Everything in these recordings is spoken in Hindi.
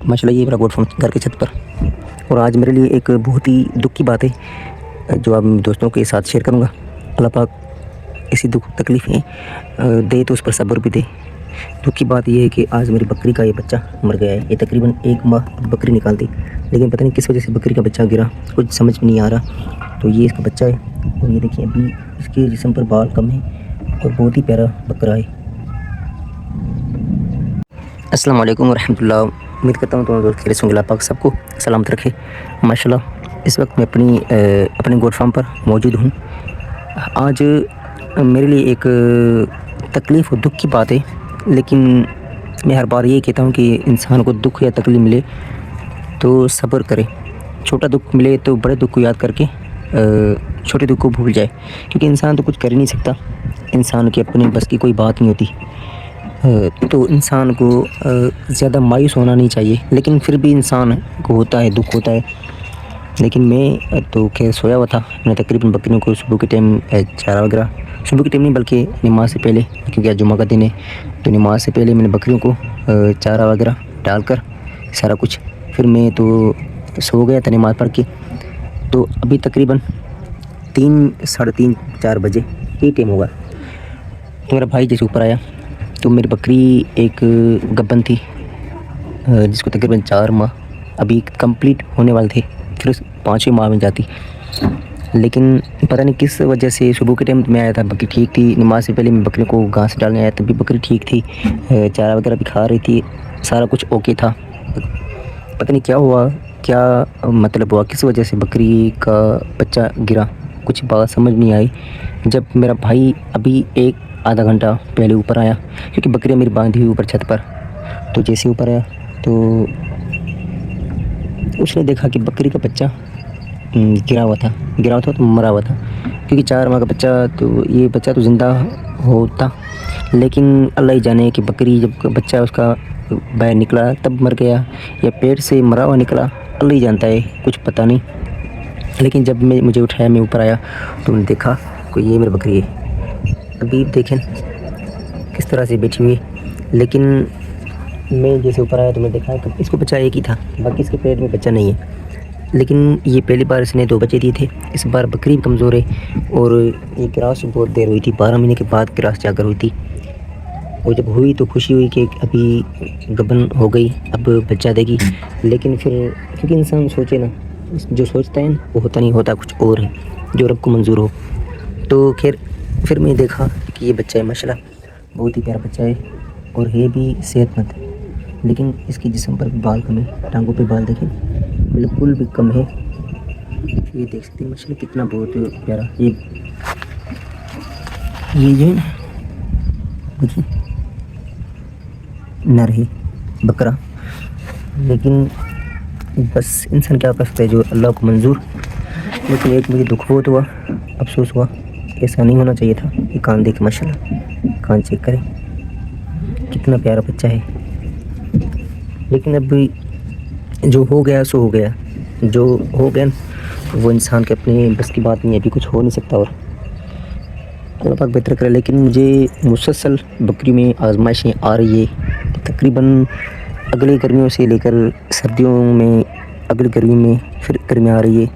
माशाल्लाह ये मेरा गोट फार्म घर के छत पर। और आज मेरे लिए एक बहुत ही दुख की बात है जो आप दोस्तों के साथ शेयर करूँगा। अल्लाह पाक ऐसी दुख तकलीफ़ें दे तो उस पर सब्र भी दे। दुख की बात यह है कि आज मेरी बकरी का ये बच्चा मर गया है। ये तकरीबन 1 माह बकरी निकालती, लेकिन पता नहीं किस वजह से बकरी का बच्चा गिरा, कुछ समझ में नहीं आ रहा। तो ये इसका बच्चा है और ये देखिए अभी इसके जिस्म पर बाल कम है और बहुत ही प्यारा बकरा है। अस्सलाम वालेकुम रहमतुल्लाह। उम्मीद करता हूँ दोस्त खैरियत से होंगे। अल्लाह पाक सबको सलामत रखे। माशाल्लाह इस वक्त मैं अपने गोट फार्म पर मौजूद हूँ। आज मेरे लिए एक तकलीफ़ और दुख की बात है, लेकिन मैं हर बार ये कहता हूँ कि इंसान को दुख या तकलीफ़ मिले तो सब्र करे। छोटा दुख मिले तो बड़े दुख को याद करके छोटे दुख को भूल जाए, क्योंकि इंसान तो कुछ कर ही नहीं सकता। इंसान की अपनी बस की कोई बात नहीं होती। तो इंसान को ज़्यादा मायूस होना नहीं चाहिए, लेकिन फिर भी इंसान को होता है, दुख होता है। लेकिन मैं तो खैर सोया हुआ था। मैंने तकरीबन बकरियों को सुबह के टाइम चारा वगैरह, सुबह के टाइम नहीं बल्कि नमाज से पहले, क्योंकि आज जुम्मा का दिन है, तो नमाज से पहले मैंने बकरियों को चारा वगैरह डालकर सारा कुछ, फिर मैं तो सो गया था नमाज़ पढ़ के। तो अभी तकरीबन 3, साढ़े 3, 4 बजे ये टाइम होगा। तो मेरा भाई जैसे ऊपर आया तो मेरी बकरी एक गब्बन थी जिसको तकरीबन 4 माह अभी कंप्लीट होने वाले थे, फिर 5वें माह में जाती। लेकिन पता नहीं किस वजह से सुबह के टाइम मैं आया था, बकरी ठीक थी। नमाज से पहले मैं बकरी को घास डालने आया तभी बकरी ठीक थी, चारा वगैरह भी खा रही थी, सारा कुछ ओके था। पता नहीं क्या हुआ, क्या मतलब हुआ, किस वजह से बकरी का बच्चा गिरा, कुछ बात समझ नहीं आई। जब मेरा भाई अभी एक आधा घंटा पहले ऊपर आया, क्योंकि बकरियाँ मेरी बांधी हुई ऊपर छत पर, तो जैसे ऊपर आया तो उसने देखा कि बकरी का बच्चा गिरा हुआ था तो मरा हुआ था। क्योंकि 4 माह का बच्चा, तो ये बच्चा तो ज़िंदा होता, लेकिन अल्लाह ही जाने कि बकरी जब बच्चा उसका बाहर निकला तब मर गया या पेट से मरा हुआ निकला, अल्लाह ही जानता है, कुछ पता नहीं। लेकिन जब मुझे उठाया, मैं ऊपर आया तो मैंने देखा कि ये मेरी बकरी है। अभी देखें किस तरह से बैठी हुई है। लेकिन मैं जैसे ऊपर आया तो मैं देखा कि इसको बच्चा एक ही था, बाकी इसके पेट में बच्चा नहीं है। लेकिन ये पहली बार इसने 2 बच्चे दिए थे। इस बार बकरी भी कमज़ोर है और ये क्रास बहुत देर हुई थी, 12 महीने के बाद क्रास जाकर हुई थी। और जब हुई तो खुशी हुई कि अभी गबन हो गई, अब बच्चा देगी। लेकिन फिर क्योंकि इंसान सोचे ना, जो सोचता है वो होता नहीं, होता कुछ और है जो रब को मंजूर हो। तो खैर फिर मैं देखा कि ये बच्चा है, माशाल्लाह बहुत ही प्यारा बच्चा है और है भी सेहतमंद। लेकिन इसके जिस्म पर बाल कम है, टांगों पे बाल देखें बिल्कुल भी कम है। ये देख सकते हैं माशाल्लाह कितना बहुत प्यारा। ये जो है देखिए नर है बकरा। लेकिन बस इंसान क्या कर सकता है, जो अल्लाह को मंजूर। लेकिन एक मुझे दुख बहुत हुआ, अफसोस हुआ, ऐसा नहीं होना चाहिए था। ये कान देखे माशाल्लाह, कान चेक करें कितना प्यारा बच्चा है। लेकिन अब जो हो गया सो हो गया, जो हो गया वो इंसान के अपने बस की बात नहीं है, अभी कुछ हो नहीं सकता और अल्लाह पाक बेहतर करे। लेकिन मुझे मुसलसल बकरी में आजमाइशें आ रही है। तकरीबन अगली गर्मियों से लेकर सर्दियों में, अगली गर्मी में फिर गर्मी आ रही है।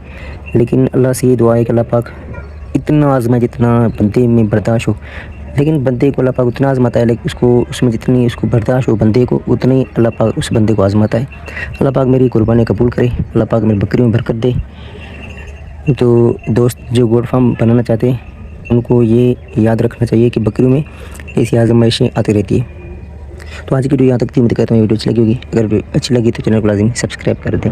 लेकिन अल्लाह से ये दुआ है कि अल्लाह पाक इतना आजमाए जितना बंदे में बर्दाश्त हो। लेकिन बंदे को अल्लाह पाक उतना आजमाता है, लेकिन उसको उसमें जितनी उसको बर्दाश्त हो बंदे को, उतना ही अल्लाह पाक उस बंदे को आजमाता है। अल्लाह पाक मेरी कुर्बानी कबूल करे, अल्लाह पाक मेरी बकरियों में बरकत दे। तो दोस्त जो गोट फार्म बनाना चाहते हैं उनको ये याद रखना चाहिए कि बकरियों में ऐसी आजमाइशें आती रहती है। तो आज की वीडियो यहाँ तक थी। उम्मीद करता हूँ वीडियो अच्छी लगी होगी। अगर अच्छी लगी तो चैनल को लाज़मी सब्सक्राइब कर दें।